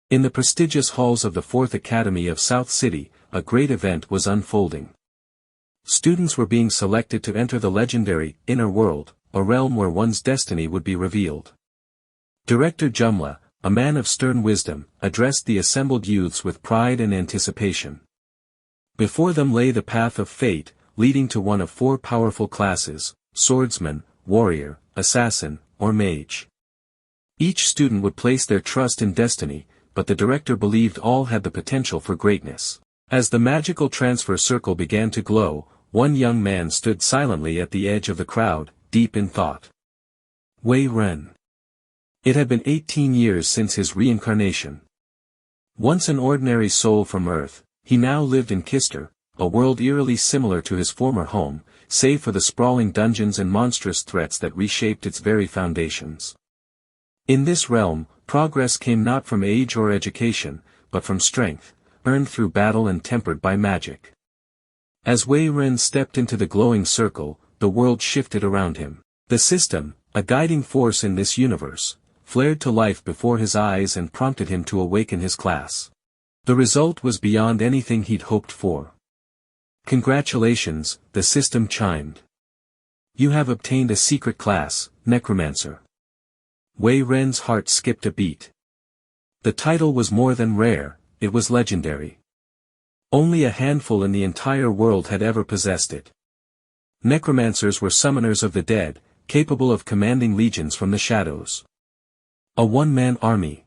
In the prestigious halls of the 4th Academy of South City, a great event was unfolding. Students were being selected to enter the legendary Inner World, a realm where one's destiny would be revealed. Director Jumla, a man of stern wisdom, addressed the assembled youths with pride and anticipation. Before them lay the path of fate, leading to one of 4 powerful classes: swordsman, warrior, assassin, or mage. Each student would place their trust in destiny, but the director believed all had the potential for greatness. As the magical transfer circle began to glow, one young man stood silently at the edge of the crowd, deep in thought. Wei Ren. It had been 18 years since his reincarnation. Once an ordinary soul from Earth, he now lived in Kister, a world eerily similar to his former home, save for the sprawling dungeons and monstrous threats that reshaped its very foundations. In this realm, progress came not from age or education, but from strength, earned through battle and tempered by magic. As Wei Ren stepped into the glowing circle, the world shifted around him. The system, a guiding force in this universe, flared to life before his eyes and prompted him to awaken his class. The result was beyond anything he'd hoped for. "Congratulations," the system chimed. "You have obtained a secret class, Necromancer." Wei Ren's heart skipped a beat. The title was more than rare, it was legendary. Only a handful in the entire world had ever possessed it. Necromancers were summoners of the dead, capable of commanding legions from the shadows. A one-man army.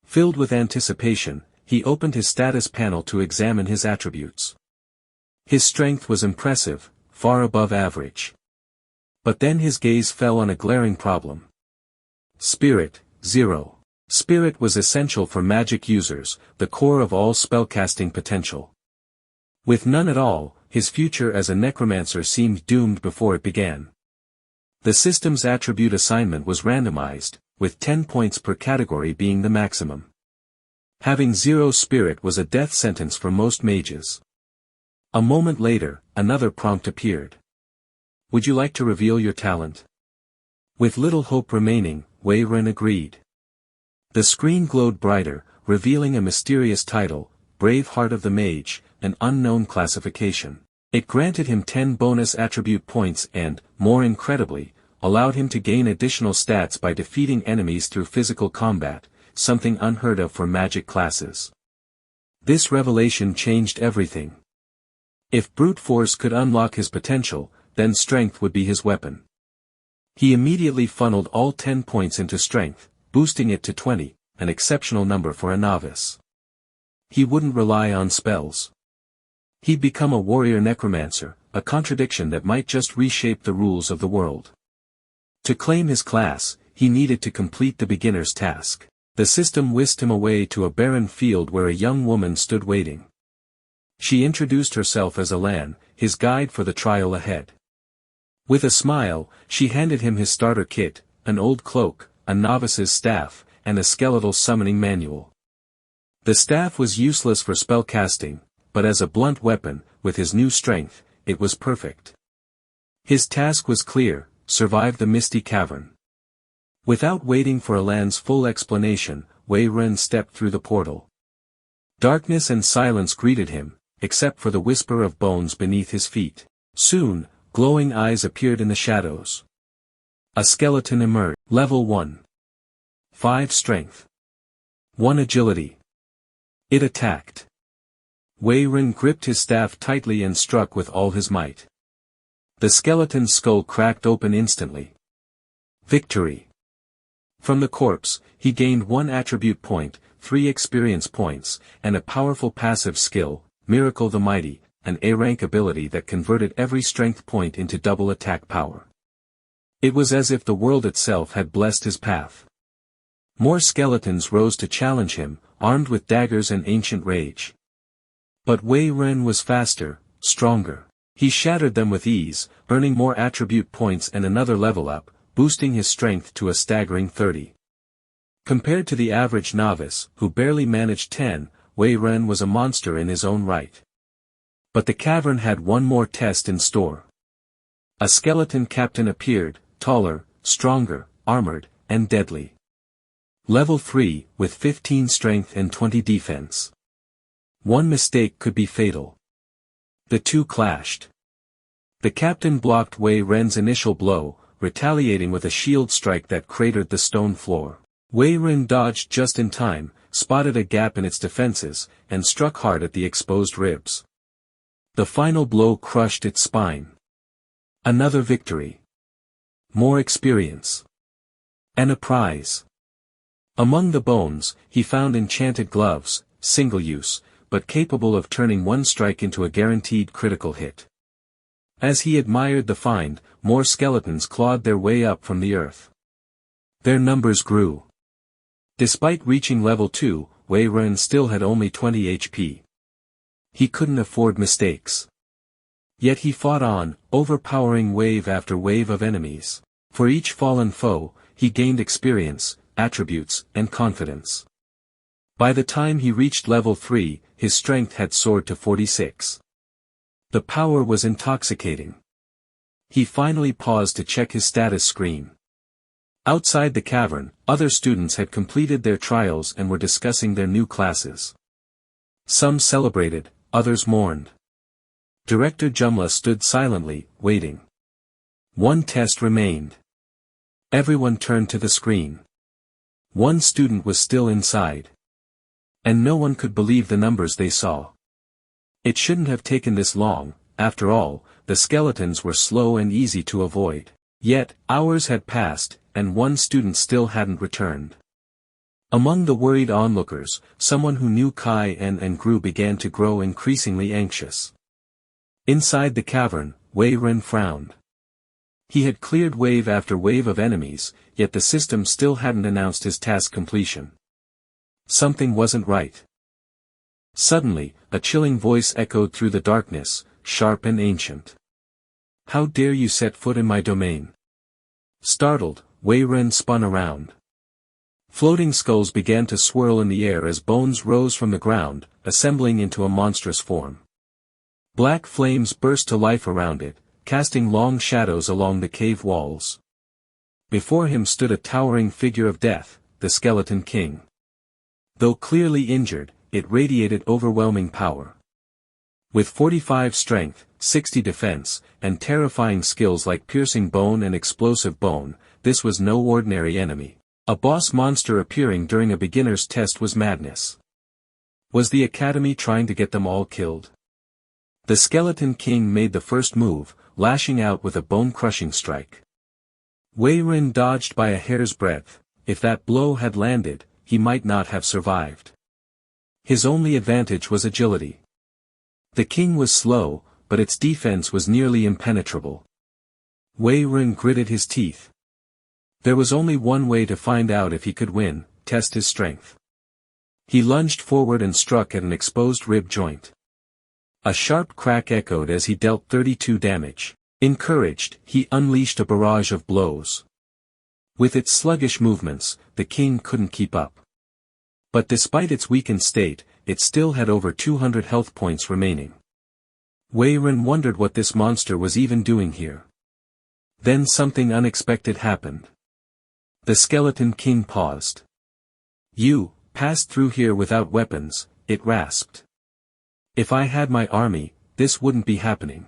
Filled with anticipation, he opened his status panel to examine his attributes. His strength was impressive, far above average. But then his gaze fell on a glaring problem. Spirit, 0. Spirit was essential for magic users, the core of all spellcasting potential. With none at all, his future as a necromancer seemed doomed before it began. The system's attribute assignment was randomized, with 10 points per category being the maximum. Having 0 spirit was a death sentence for most mages. A moment later, another prompt appeared. "Would you like to reveal your talent?" With little hope remaining, Wei Ren agreed. The screen glowed brighter, revealing a mysterious title, Brave Heart of the Mage, an unknown classification. It granted him 10 bonus attribute points and, more incredibly, allowed him to gain additional stats by defeating enemies through physical combat, something unheard of for magic classes. This revelation changed everything. If brute force could unlock his potential, then strength would be his weapon. He immediately funneled all 10 points into strength, boosting it to 20, an exceptional number for a novice. He wouldn't rely on spells. He'd become a warrior necromancer, a contradiction that might just reshape the rules of the world. To claim his class, he needed to complete the beginner's task. The system whisked him away to a barren field where a young woman stood waiting. She introduced herself as Alan, his guide for the trial ahead. With a smile, she handed him his starter kit, an old cloak, a novice's staff, and a skeletal summoning manual. The staff was useless for spellcasting, but as a blunt weapon, with his new strength, it was perfect. His task was clear: survive the misty cavern. Without waiting for Alan's full explanation, Wei Ren stepped through the portal. Darkness and silence greeted him, except for the whisper of bones beneath his feet. Soon, glowing eyes appeared in the shadows. A skeleton emerged. Level 1. 5 strength. 1 agility. It attacked. Wei Ren gripped his staff tightly and struck with all his might. The skeleton's skull cracked open instantly. Victory. From the corpse, he gained 1 attribute point, 3 experience points, and a powerful passive skill, Miracle the Mighty, an A-rank ability that converted every strength point into double attack power. It was as if the world itself had blessed his path. More skeletons rose to challenge him, armed with daggers and ancient rage. But Wei Ren was faster, stronger. He shattered them with ease, earning more attribute points and another level up, boosting his strength to a staggering 30. Compared to the average novice, who barely managed 10, Wei Ren was a monster in his own right. But the cavern had one more test in store. A skeleton captain appeared, taller, stronger, armored, and deadly. Level 3, with 15 strength and 20 defense. One mistake could be fatal. The two clashed. The captain blocked Wei Ren's initial blow, retaliating with a shield strike that cratered the stone floor. Wei Ren dodged just in time, spotted a gap in its defenses, and struck hard at the exposed ribs. The final blow crushed its spine. Another victory. More experience. And a prize. Among the bones, he found enchanted gloves, single-use, but capable of turning one strike into a guaranteed critical hit. As he admired the find, more skeletons clawed their way up from the earth. Their numbers grew. Despite reaching level 2, Wei Ren still had only 20 HP. He couldn't afford mistakes. Yet he fought on, overpowering wave after wave of enemies. For each fallen foe, he gained experience, attributes, and confidence. By the time he reached level 3, his strength had soared to 46. The power was intoxicating. He finally paused to check his status screen. Outside the cavern, other students had completed their trials and were discussing their new classes. Some celebrated, others mourned. Director Jumla stood silently, waiting. One test remained. Everyone turned to the screen. One student was still inside. And no one could believe the numbers they saw. It shouldn't have taken this long, after all, the skeletons were slow and easy to avoid. Yet, hours had passed, and one student still hadn't returned. Among the worried onlookers, someone who knew Kai and Gru began to grow increasingly anxious. Inside the cavern, Wei Ren frowned. He had cleared wave after wave of enemies, yet the system still hadn't announced his task completion. Something wasn't right. Suddenly, a chilling voice echoed through the darkness, sharp and ancient. "How dare you set foot in my domain?" Startled, Wei Ren spun around. Floating skulls began to swirl in the air as bones rose from the ground, assembling into a monstrous form. Black flames burst to life around it, casting long shadows along the cave walls. Before him stood a towering figure of death, the Skeleton King. Though clearly injured, it radiated overwhelming power. With 45 strength, 60 defense, and terrifying skills like piercing bone and explosive bone, this was no ordinary enemy. A boss monster appearing during a beginner's test was madness. Was the Academy trying to get them all killed? The Skeleton King made the first move, lashing out with a bone-crushing strike. Wei Ren dodged by a hair's breadth. If that blow had landed, he might not have survived. His only advantage was agility. The king was slow, but its defense was nearly impenetrable. Wei Ren gritted his teeth. There was only one way to find out if he could win: test his strength. He lunged forward and struck at an exposed rib joint. A sharp crack echoed as he dealt 32 damage. Encouraged, he unleashed a barrage of blows. With its sluggish movements, the king couldn't keep up. But despite its weakened state, it still had over 200 health points remaining. Wei Ren wondered what this monster was even doing here. Then something unexpected happened. The Skeleton King paused. "You passed through here without weapons," it rasped. "If I had my army, this wouldn't be happening."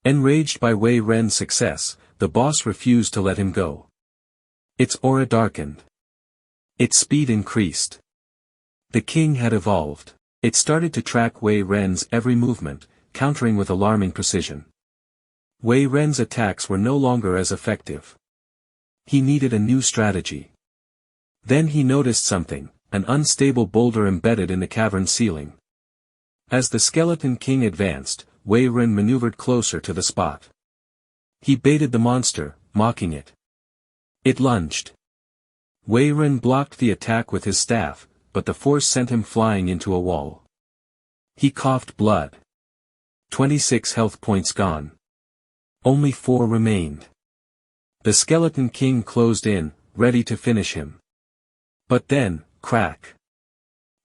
Enraged by Wei Ren's success, the boss refused to let him go. Its aura darkened. Its speed increased. The king had evolved. It started to track Wei Ren's every movement, countering with alarming precision. Wei Ren's attacks were no longer as effective. He needed a new strategy. Then he noticed something, an unstable boulder embedded in the cavern ceiling. As the Skeleton King advanced, Wei Ren maneuvered closer to the spot. He baited the monster, mocking it. It lunged. Wei Ren blocked the attack with his staff, but the force sent him flying into a wall. He coughed blood. 26 health points gone. Only 4 remained. The Skeleton King closed in, ready to finish him. But then, crack.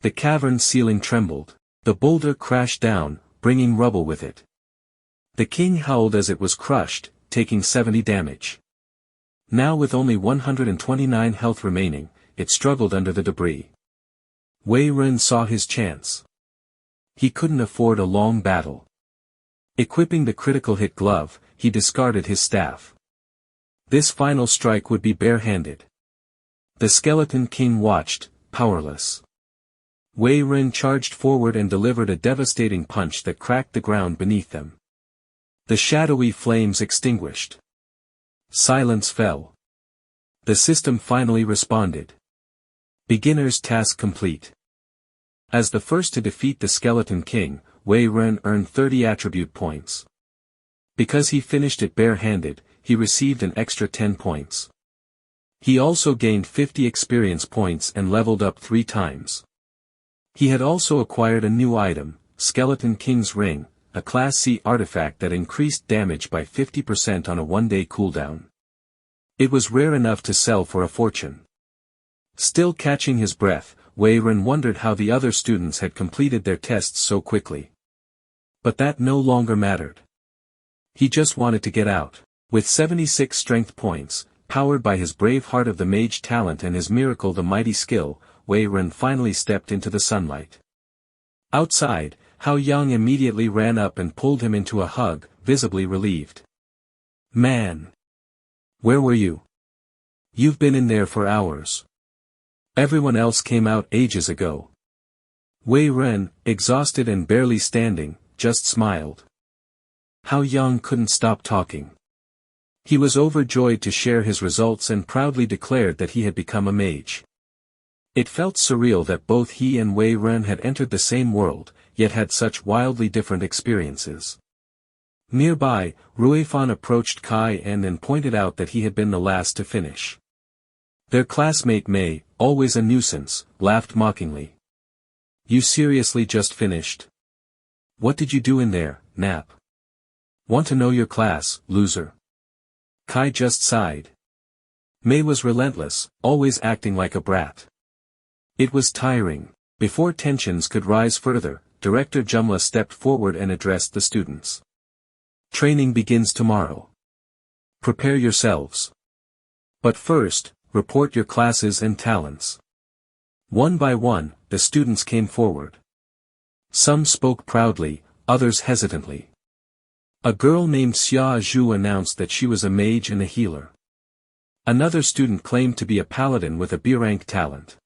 The cavern ceiling trembled. The boulder crashed down, bringing rubble with it. The king howled as it was crushed, taking 70 damage. Now with only 129 health remaining, it struggled under the debris. Wei Ren saw his chance. He couldn't afford a long battle. Equipping the critical hit glove, he discarded his staff. This final strike would be barehanded. The Skeleton King watched, powerless. Wei Ren charged forward and delivered a devastating punch that cracked the ground beneath them. The shadowy flames extinguished. Silence fell. The system finally responded. Beginner's task complete. As the first to defeat the Skeleton King, Wei Ren earned 30 attribute points. Because he finished it barehanded, he received an extra 10 points. He also gained 50 experience points and leveled up 3 times. He had also acquired a new item, Skeleton King's Ring, a Class C artifact that increased damage by 50% on a 1-day cooldown. It was rare enough to sell for a fortune. Still catching his breath, Wei Ren wondered how the other students had completed their tests so quickly. But that no longer mattered. He just wanted to get out. With 76 strength points, powered by his brave heart of the mage talent and his miracle the mighty skill, Wei Ren finally stepped into the sunlight. Outside, Hao Yang immediately ran up and pulled him into a hug, visibly relieved. "Man! Where were you? You've been in there for hours. Everyone else came out ages ago." Wei Ren, exhausted and barely standing, just smiled. Hao Yang couldn't stop talking. He was overjoyed to share his results and proudly declared that he had become a mage. It felt surreal that both he and Wei Ren had entered the same world, yet had such wildly different experiences. Nearby, Ruifan approached Kai En and pointed out that he had been the last to finish. Their classmate Mei, always a nuisance, laughed mockingly. "You seriously just finished? What did you do in there, Nap? Want to know your class, loser?" Kai just sighed. Mei was relentless, always acting like a brat. It was tiring. Before tensions could rise further, Director Jumla stepped forward and addressed the students. "Training begins tomorrow. Prepare yourselves. But first, report your classes and talents." One by one, the students came forward. Some spoke proudly, others hesitantly. A girl named Xia Zhu announced that she was a mage and a healer. Another student claimed to be a paladin with a B-rank talent.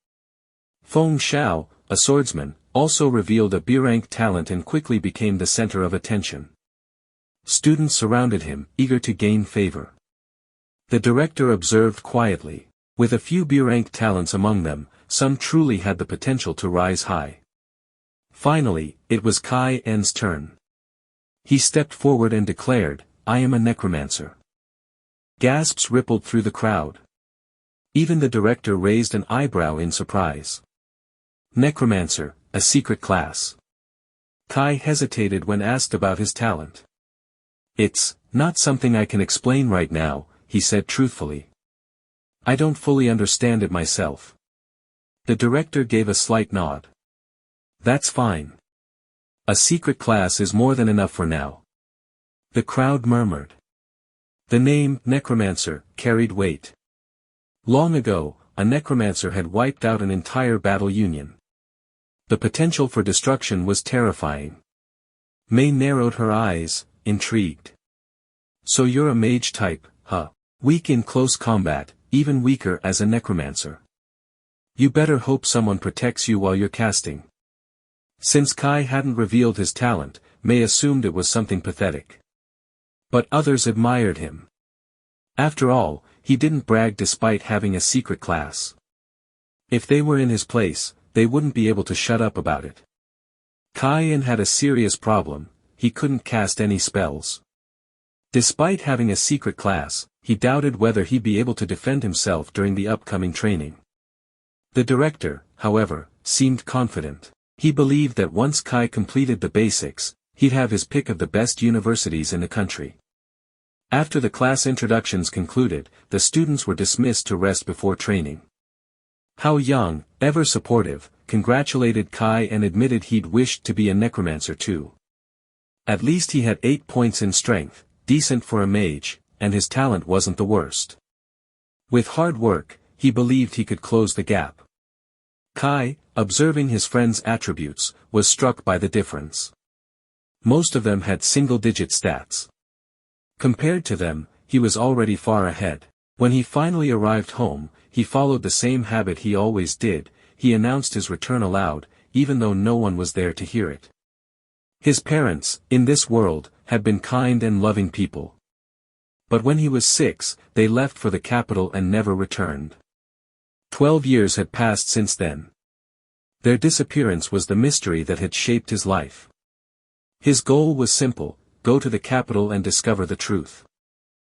Feng Xiao, a swordsman, also revealed a B-rank talent and quickly became the center of attention. Students surrounded him, eager to gain favor. The director observed quietly. With a few B-rank talents among them, some truly had the potential to rise high. Finally, it was Kai En's turn. He stepped forward and declared, "I am a necromancer." Gasps rippled through the crowd. Even the director raised an eyebrow in surprise. Necromancer, a secret class. Kai hesitated when asked about his talent. "It's not something I can explain right now," he said truthfully. "I don't fully understand it myself." The director gave a slight nod. "That's fine. A secret class is more than enough for now." The crowd murmured. The name, Necromancer, carried weight. Long ago, a necromancer had wiped out an entire battle union. The potential for destruction was terrifying. Mei narrowed her eyes, intrigued. "So you're a mage type, huh? Weak in close combat, even weaker as a necromancer. You better hope someone protects you while you're casting." Since Kai hadn't revealed his talent, Mei assumed it was something pathetic. But others admired him. After all, he didn't brag despite having a secret class. If they were in his place, they wouldn't be able to shut up about it. Kai En had a serious problem, he couldn't cast any spells. Despite having a secret class, he doubted whether he'd be able to defend himself during the upcoming training. The director, however, seemed confident. He believed that once Kai completed the basics, he'd have his pick of the best universities in the country. After the class introductions concluded, the students were dismissed to rest before training. Hao Yang, ever supportive, congratulated Kai and admitted he'd wished to be a necromancer too. At least he had 8 points in strength, decent for a mage, and his talent wasn't the worst. With hard work, he believed he could close the gap. Kai, observing his friend's attributes, was struck by the difference. Most of them had single-digit stats. Compared to them, he was already far ahead. When he finally arrived home, he followed the same habit he always did, he announced his return aloud, even though no one was there to hear it. His parents, in this world, had been kind and loving people. But when he was 6, they left for the capital and never returned. 12 years had passed since then. Their disappearance was the mystery that had shaped his life. His goal was simple: go to the capital and discover the truth.